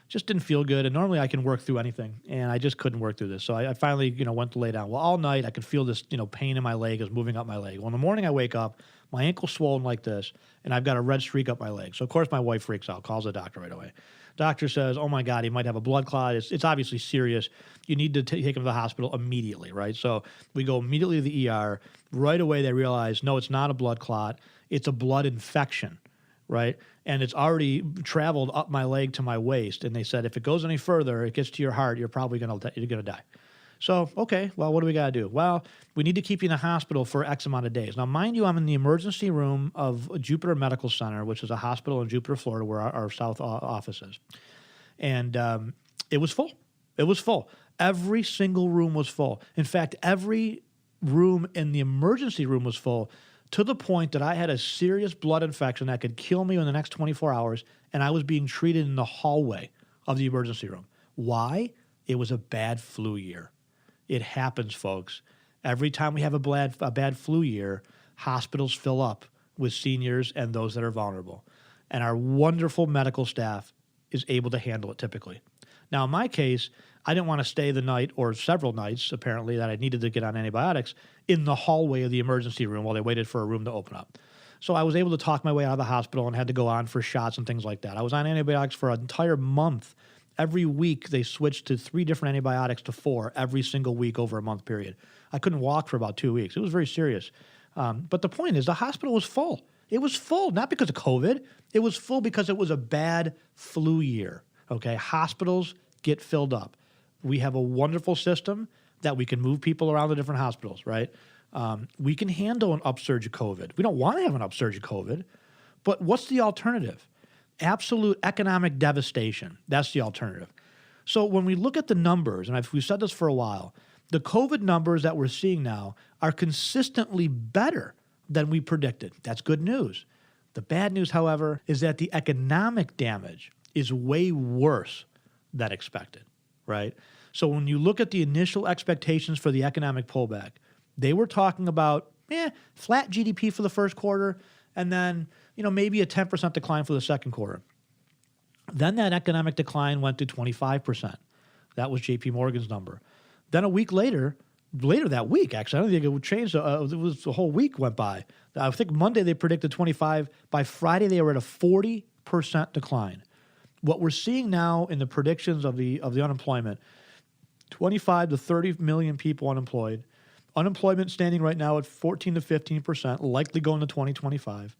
just didn't feel good. And normally I can work through anything, and I just couldn't work through this. So I finally, went to lay down. Well, all night I could feel this, pain in my leg. It was moving up my leg. Well, in the morning I wake up, my ankle's swollen like this, and I've got a red streak up my leg. So, of course, my wife freaks out, calls the doctor right away. Doctor says, oh, my God, he might have a blood clot. It's obviously serious. You need to take him to the hospital immediately, right? So we go immediately to the ER. Right away they realize, no, it's not a blood clot. It's a blood infection, right? And it's already traveled up my leg to my waist. And they said, if it goes any further, it gets to your heart, you're probably going to die. So, okay, well, what do we got to do? Well, we need to keep you in the hospital for X amount of days. Now, mind you, I'm in the emergency room of Jupiter Medical Center, which is a hospital in Jupiter, Florida, where our south office is. And it was full. It was full. Every single room was full. In fact, every room in the emergency room was full, to the point that I had a serious blood infection that could kill me in the next 24 hours, and I was being treated in the hallway of the emergency room. Why? It was a bad flu year. It happens, folks. Every time we have a bad flu year, hospitals fill up with seniors and those that are vulnerable. And our wonderful medical staff is able to handle it typically. Now, in my case, I didn't want to stay the night, or several nights, apparently, that I needed to get on antibiotics in the hallway of the emergency room while they waited for a room to open up. So I was able to talk my way out of the hospital and had to go on for shots and things like that. I was on antibiotics for an entire month. Every week, they switched to 3 different antibiotics to 4 every single week over a month period. I couldn't walk for about 2 weeks. It was very serious. But the point is, the hospital was full. It was full, not because of COVID. It was full because it was a bad flu year, okay? Hospitals get filled up. We have a wonderful system that we can move people around the different hospitals, right? We can handle an upsurge of COVID. We don't want to have an upsurge of COVID, but what's the alternative? Absolute economic devastation. That's the alternative. So when we look at the numbers, and we've said this for a while, the COVID numbers that we're seeing now are consistently better than we predicted. That's good news. The bad news, however, is that the economic damage is way worse than expected, right? So when you look at the initial expectations for the economic pullback, they were talking about flat GDP for the first quarter, and then maybe a 10% decline for the second quarter. Then that economic decline went to 25%. That was JP Morgan's number. Then a week later that week, actually, I don't think it would change. It was a whole week went by. I think Monday they predicted 25. By Friday, they were at a 40% decline. What we're seeing now in the predictions of the unemployment, 25 to 30 million people unemployed. Unemployment standing right now at 14 to 15%, likely going to 2025.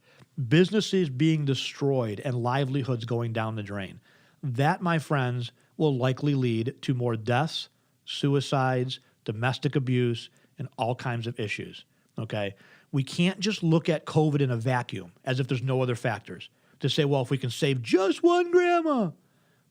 Businesses being destroyed and livelihoods going down the drain. That, my friends, will likely lead to more deaths, suicides, domestic abuse, and all kinds of issues, okay? We can't just look at COVID in a vacuum as if there's no other factors to say, well, if we can save just one grandma,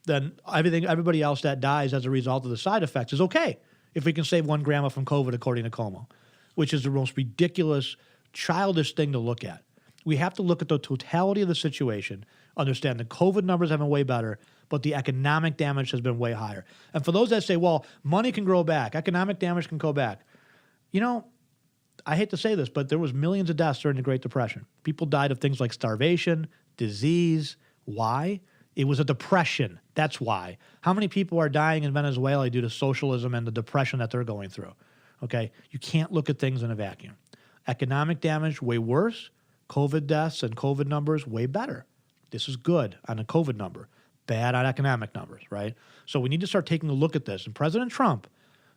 then everybody else that dies as a result of the side effects is okay if we can save one grandma from COVID, according to Cuomo, which is the most ridiculous, childish thing to look at. We have to look at the totality of the situation, understand the COVID numbers have been way better, but the economic damage has been way higher. And for those that say, well, money can grow back, economic damage can go back, I hate to say this, but there was millions of deaths during the Great Depression. People died of things like starvation, disease. Why? It was a depression. That's why. How many people are dying in Venezuela due to socialism and the depression that they're going through? Okay? You can't look at things in a vacuum. Economic damage, way worse. COVID deaths and COVID numbers, way better. This is good on a COVID number, bad on economic numbers, right? So we need to start taking a look at this. And President Trump,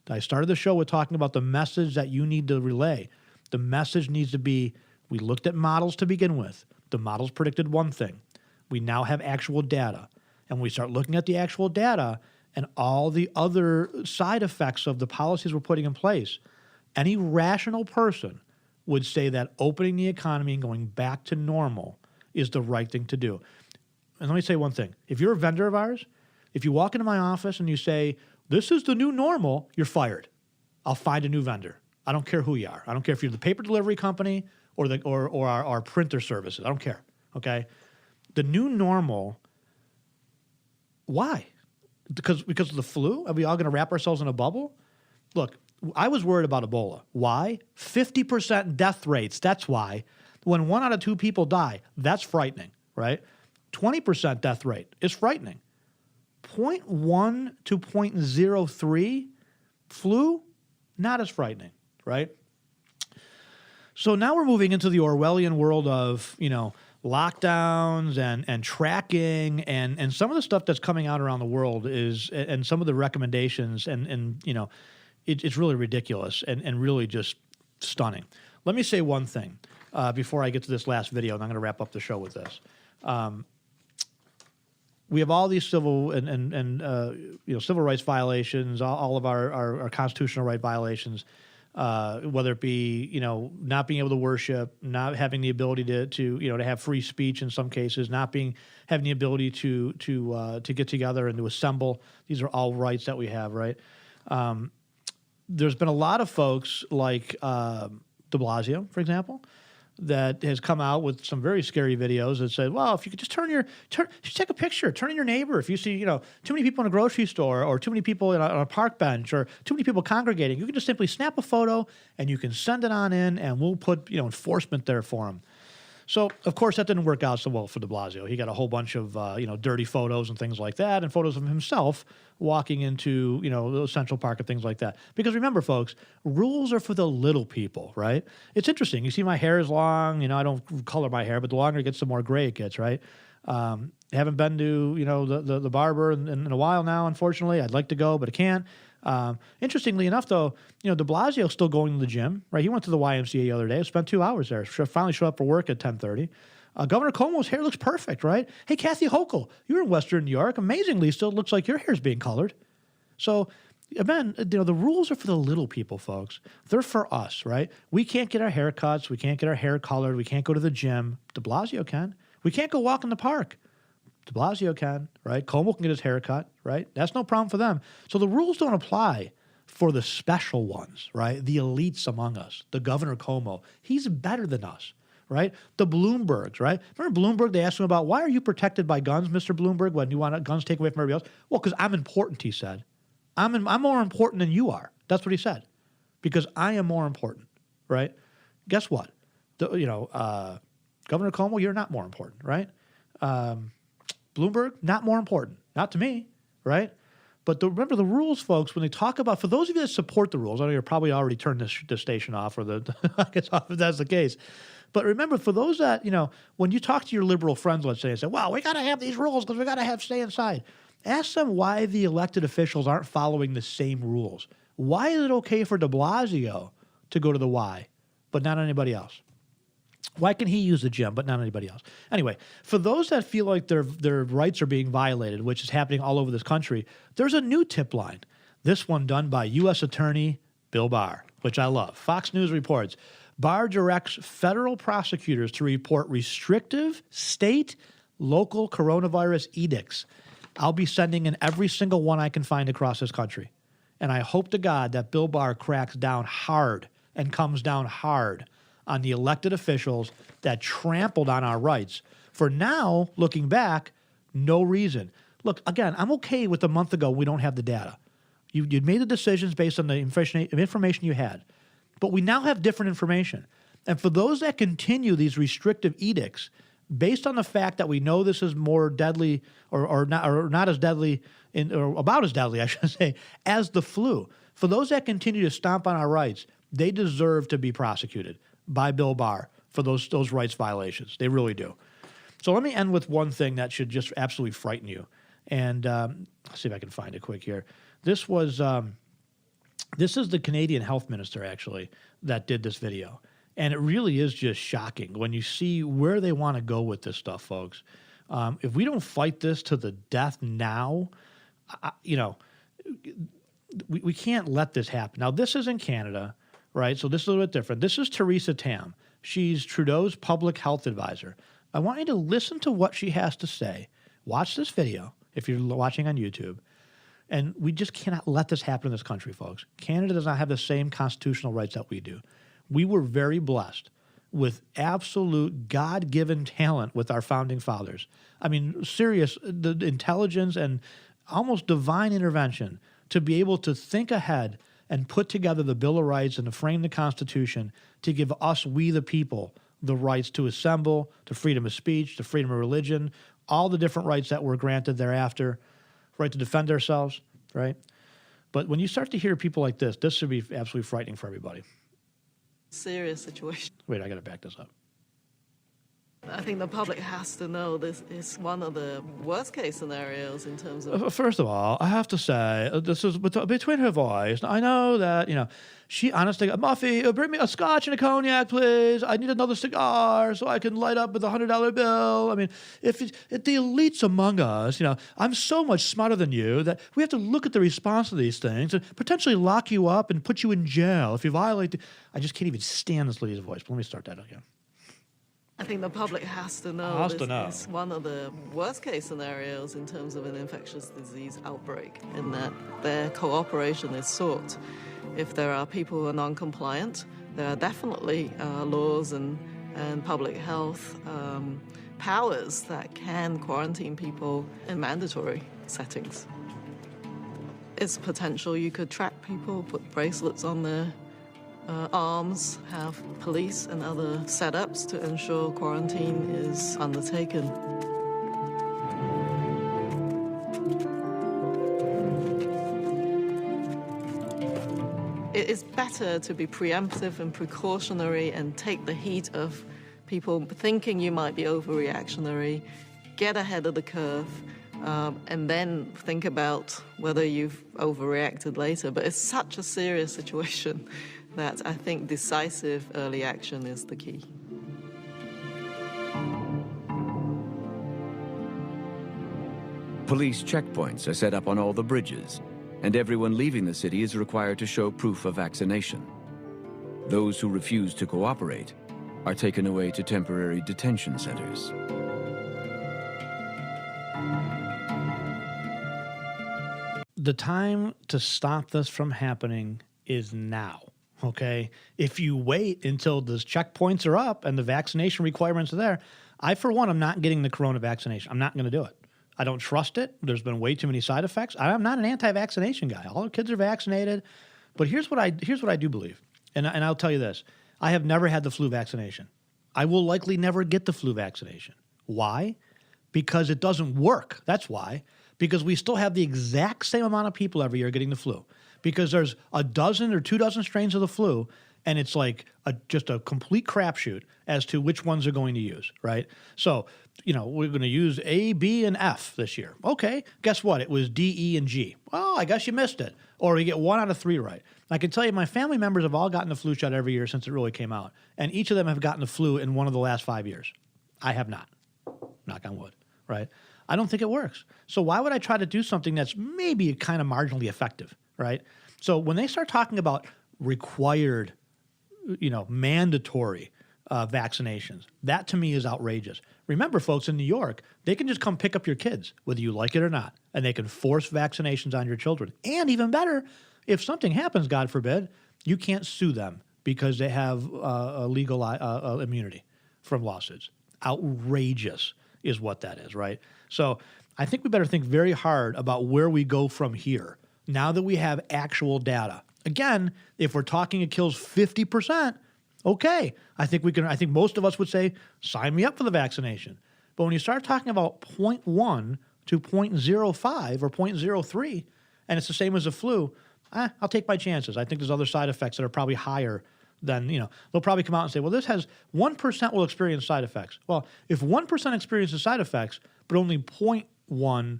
I started the show with talking about the message that you need to relay. The message needs to be, we looked at models to begin with. The models predicted one thing. We now have actual data. And we start looking at the actual data and all the other side effects of the policies we're putting in place. Any rational person would say that opening the economy and going back to normal is the right thing to do. And let me say one thing. If you're a vendor of ours, if you walk into my office and you say, this is the new normal, you're fired. I'll find a new vendor. I don't care who you are. I don't care if you're the paper delivery company or our printer services. I don't care, okay? The new normal, why? Because of the flu? Are we all going to wrap ourselves in a bubble? Look, I was worried about Ebola. Why? 50% death rates. That's why. When 1 out of 2 people die, that's frightening, right? 20% death rate is frightening. 0.1 to 0.03 flu, not as frightening, right? So now we're moving into the Orwellian world of, lockdowns and tracking and some of the stuff that's coming out around the world is, and some of the recommendations it's really ridiculous and really just stunning. Let me say one thing before I get to this last video, and I'm going to wrap up the show with this. We have all these civil civil rights violations, all of our constitutional right violations, whether it be not being able to worship, not having the ability to have free speech in some cases, having the ability to get together and to assemble. These are all rights that we have, right? There's been a lot of folks like de Blasio, for example, that has come out with some very scary videos that said, well, if you could just just take a picture, turn in your neighbor. If you see, too many people in a grocery store or too many people on a park bench or too many people congregating, you can just simply snap a photo and you can send it on in and we'll put, enforcement there for them. So, of course, that didn't work out so well for de Blasio. He got a whole bunch of, dirty photos and things like that, and photos of himself walking into, the Central Park and things like that. Because remember, folks, rules are for the little people, right? It's interesting. You see my hair is long. I don't color my hair, but the longer it gets, the more gray it gets, right? Haven't been to, the barber in a while now, unfortunately. I'd like to go, but I can't. Interestingly enough, though, de Blasio is still going to the gym, right? He went to the YMCA the other day, spent 2 hours there, finally showed up for work at 10:30. Governor Cuomo's hair looks perfect, right? Hey, Kathy Hochul, you're in Western New York. Amazingly, still looks like your hair's being colored. So, again, the rules are for the little people, folks. They're for us, right? We can't get our hair cuts. We can't get our hair colored. We can't go to the gym. De Blasio can. We can't go walk in the park. De Blasio can, right? Cuomo can get his hair cut, right? That's no problem for them. So the rules don't apply for the special ones, right? The elites among us. The Governor Cuomo, he's better than us, right? The Bloombergs, right? Remember Bloomberg, they asked him about, why are you protected by guns, Mr. Bloomberg, when you want guns taken away from everybody else? Well, because I'm important, he said. I'm more important than you are. That's what he said. Because I am more important, right? Guess what? Governor Cuomo, you're not more important, right? Bloomberg, not more important. Not to me, right? But remember the rules, folks, when they talk about, for those of you that support the rules, I know you're probably already turned this station off or I guess off if that's the case. But remember, for those that, when you talk to your liberal friends, let's say, and say, well, we got to have these rules because we got to stay inside. Ask them why the elected officials aren't following the same rules. Why is it okay for de Blasio to go to the Y, but not anybody else? Why can he use the gym, but not anybody else? Anyway, for those that feel like their rights are being violated, which is happening all over this country, there's a new tip line. This one done by U.S. Attorney Bill Barr, which I love. Fox News reports, Barr directs federal prosecutors to report restrictive state, local coronavirus edicts. I'll be sending in every single one I can find across this country. And I hope to God that Bill Barr cracks down hard and comes down hard on the elected officials that trampled on our rights. For now, looking back, no reason. Look, again, I'm okay with a month ago we don't have the data. You'd made the decisions based on the information you had. But we now have different information. And for those that continue these restrictive edicts, based on the fact that we know this is more deadly or not as deadly, or about as deadly, I should say, as the flu, for those that continue to stomp on our rights, they deserve to be prosecuted by Bill Barr for those rights violations. They really do. So let me end with one thing that should just absolutely frighten you. And let's see if I can find it quick here. This is the Canadian health minister, actually, that did this video. And it really is just shocking when you see where they want to go with this stuff, folks. If we don't fight this to the death now, we can't let this happen. Now, this is in Canada, right? So this is a little bit different. This is Theresa Tam. She's Trudeau's public health advisor. I want you to listen to what she has to say. Watch this video if you're watching on YouTube. And we just cannot let this happen in this country, folks. Canada does not have the same constitutional rights that we do. We were very blessed with absolute God-given talent with our founding fathers. I mean, serious, the intelligence and almost divine intervention to be able to think ahead and put together the Bill of Rights and to frame the Constitution to give us, we the people, the rights to assemble, to freedom of speech, to freedom of religion, all the different rights that were granted thereafter, right to defend ourselves, right? But when you start to hear people like this should be absolutely frightening for everybody. Serious situation. Wait, I got to back this up. I think the public has to know this is one of the worst case scenarios in terms of... First of all, I have to say, this is between her voice. I know that, she honestly, Muffy, bring me a scotch and a cognac, please. I need another cigar so I can light up with a $100 bill. I mean, if the elites among us, I'm so much smarter than you that we have to look at the response to these things and potentially lock you up and put you in jail if you violate I just can't even stand this lady's voice. But let me start that again. I think the public has to know this is one of the worst case scenarios in terms of an infectious disease outbreak, in that their cooperation is sought. If there are people who are non-compliant, there are definitely laws and public health powers that can quarantine people in mandatory settings. It's potential you could track people, put bracelets on their arms, have police and other setups to ensure quarantine is undertaken. It is better to be preemptive and precautionary and take the heat of people thinking you might be overreactionary, get ahead of the curve, and then think about whether you've overreacted later. But it's such a serious situation that I think decisive early action is the key. Police checkpoints are set up on all the bridges, and everyone leaving the city is required to show proof of vaccination. Those who refuse to cooperate are taken away to temporary detention centers. The time to stop this from happening is now. Okay, if you wait until those checkpoints are up and the vaccination requirements are there, I, for one, am not getting the corona vaccination. I'm not going to do it. I don't trust it. There's been way too many side effects. I'm not an anti-vaccination guy. All the kids are vaccinated. But here's what I do believe, and I'll tell you this. I have never had the flu vaccination. I will likely never get the flu vaccination. Why? Because it doesn't work. That's why. Because we still have the exact same amount of people every year getting the flu. Because there's a dozen or 24 strains of the flu, and it's like just a complete crapshoot as to which ones are going to use, right? So, we're going to use A, B, and F this year. Okay, guess what? It was D, E, and G. Oh, I guess you missed it. Or you get 1 out of 3 right. I can tell you my family members have all gotten the flu shot every year since it really came out, and each of them have gotten the flu in one of the last 5 years. I have not. Knock on wood, right? I don't think it works. So why would I try to do something that's maybe kind of marginally effective, right? So when they start talking about required, mandatory vaccinations, that to me is outrageous. Remember, folks, in New York, they can just come pick up your kids, whether you like it or not, and they can force vaccinations on your children. And even better, if something happens, God forbid, you can't sue them because they have a legal immunity from lawsuits. Outrageous is what that is, right? So I think we better think very hard about where we go from here now that we have actual data Again, if we're talking it kills 50%, okay. I think most of us would say, sign me up for the vaccination. But when you start talking about 0.1 to 0.05 or 0.03, and it's the same as the flu, I'll take my chances. I think there's other side effects that are probably higher than, they'll probably come out and say, well, this has 1% will experience side effects. Well, if 1% experiences side effects, but only 0.1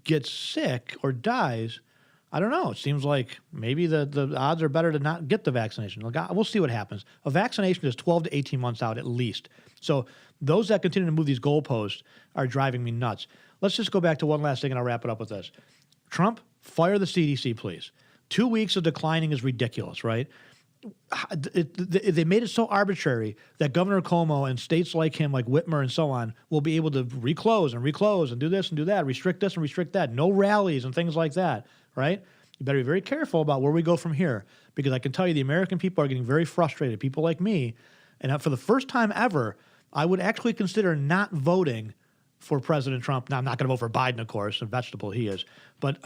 gets sick or dies, I don't know. It seems like maybe the odds are better to not get the vaccination. We'll see what happens. A vaccination is 12 to 18 months out at least. So those that continue to move these goalposts are driving me nuts. Let's just go back to one last thing, and I'll wrap it up with this. Trump, fire the CDC, please. 2 weeks of declining is ridiculous, right? They made it so arbitrary that Governor Cuomo and states like him, like Whitmer and so on, will be able to reclose and do this and do that, restrict this and restrict that, no rallies and things like that, right? You better be very careful about where we go from here, because I can tell you the American people are getting very frustrated, people like me, and for the first time ever, I would actually consider not voting for President Trump. Now, I'm not going to vote for Biden, of course, a vegetable he is, but,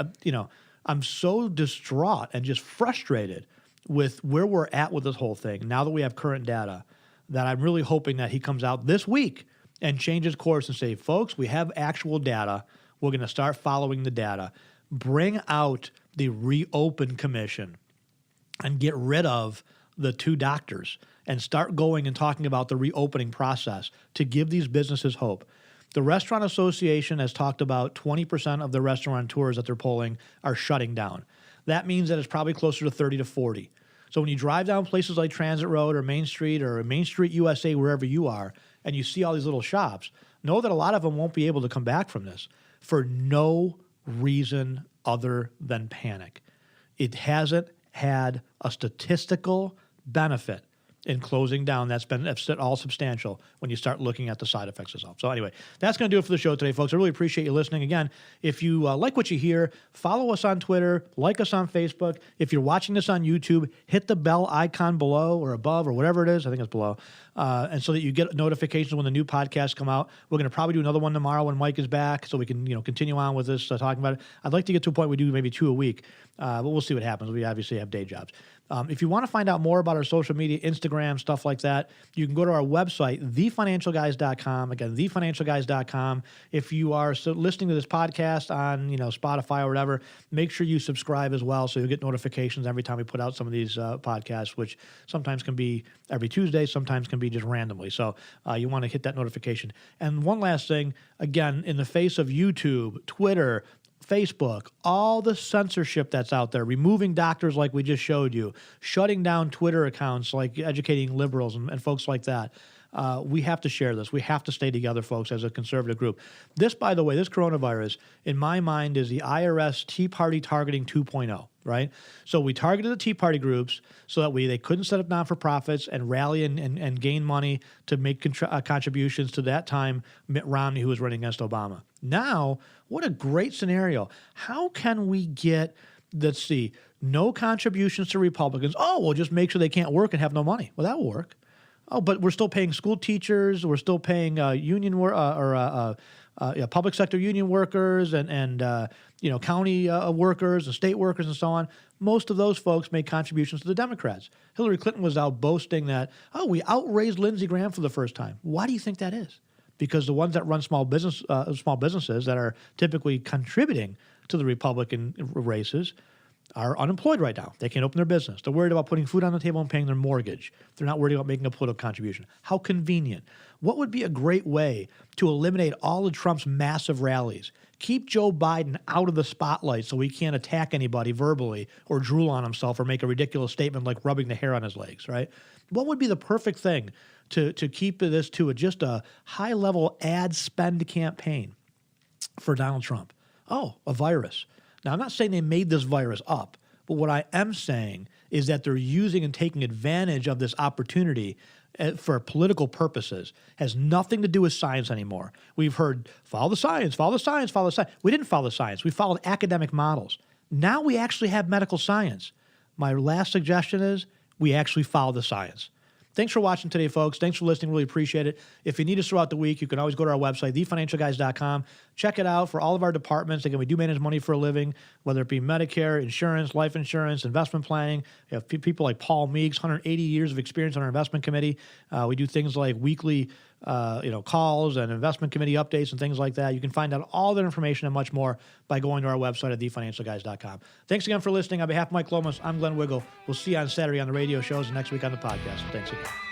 I'm so distraught and just frustrated with where we're at with this whole thing, now that we have current data, that I'm really hoping that he comes out this week and changes course and say, folks, we have actual data. We're going to start following the data. Bring out the reopen commission and get rid of the 2 doctors and start going and talking about the reopening process to give these businesses hope. The Restaurant Association has talked about 20% of the restaurateurs that they're polling are shutting down. That means that it's probably closer to 30 to 40. So when you drive down places like Transit Road or Main Street USA, wherever you are, and you see all these little shops, know that a lot of them won't be able to come back from this for no reason other than panic. It hasn't had a statistical benefit in closing down that's all substantial when you start looking at the side effects itself. So anyway, that's going to do it for the show today, folks. I really appreciate you listening. Again, if you like what you hear, follow us on Twitter, like us on Facebook. If you're watching this on YouTube, hit the bell icon below or above or whatever it is. I think it's below. And so that you get notifications when the new podcasts come out. We're going to probably do another one tomorrow when Mike is back, so we can continue on with this, talking about it. I'd like to get to a point we do maybe 2 a week, but we'll see what happens. We obviously have day jobs. If you want to find out more about our social media, Instagram, stuff like that, you can go to our website, thefinancialguys.com. Again, thefinancialguys.com. If you are listening to this podcast on Spotify or whatever, make sure you subscribe as well, so you'll get notifications every time we put out some of these podcasts, which sometimes can be every Tuesday, sometimes can be just randomly. So you want to hit that notification. And one last thing, again, in the face of YouTube, Twitter, Facebook, all the censorship that's out there, removing doctors like we just showed you, shutting down Twitter accounts like Educating Liberals and folks like that. We have to share this. We have to stay together, folks, as a conservative group. This, by the way, this coronavirus, in my mind, is the IRS Tea Party targeting 2.0, right? So we targeted the Tea Party groups so that they couldn't set up non-for-profits and rally and gain money to make contributions to that time Mitt Romney, who was running against Obama. Now, what a great scenario. How can we get, let's see, no contributions to Republicans? Oh, we'll just make sure they can't work and have no money. Well, that will work. Oh, but we're still paying school teachers. We're still paying public sector union workers and county workers and state workers and so on. Most of those folks make contributions to the Democrats. Hillary Clinton was out boasting that, we outraised Lindsey Graham for the first time. Why do you think that is? Because the ones that run small businesses that are typically contributing to the Republican races are unemployed right now. They can't open their business. They're worried about putting food on the table and paying their mortgage. They're not worried about making a political contribution. How convenient. What would be a great way to eliminate all of Trump's massive rallies? Keep Joe Biden out of the spotlight so he can't attack anybody verbally or drool on himself or make a ridiculous statement like rubbing the hair on his legs, right? What would be the perfect thing to keep this to just a high-level ad spend campaign for Donald Trump? Oh, a virus. Now, I'm not saying they made this virus up, but what I am saying is that they're using and taking advantage of this opportunity for political purposes. Has nothing to do with science anymore. We've heard, follow the science, follow the science, follow the science. We didn't follow the science. We followed academic models. Now we actually have medical science. My last suggestion is we actually follow the science. Thanks for watching today, folks. Thanks for listening. Really appreciate it. If you need us throughout the week, you can always go to our website, thefinancialguys.com. Check it out for all of our departments. Again, we do manage money for a living, whether it be Medicare, insurance, life insurance, investment planning. We have people like Paul Meeks, 180 years of experience on our investment committee. We do things like weekly calls and investment committee updates and things like that. You can find out all that information and much more by going to our website at thefinancialguys.com. Thanks again for listening. On behalf of Mike Lomas, I'm Glenn Wiggle. We'll see you on Saturday on the radio shows and next week on the podcast. Thanks again.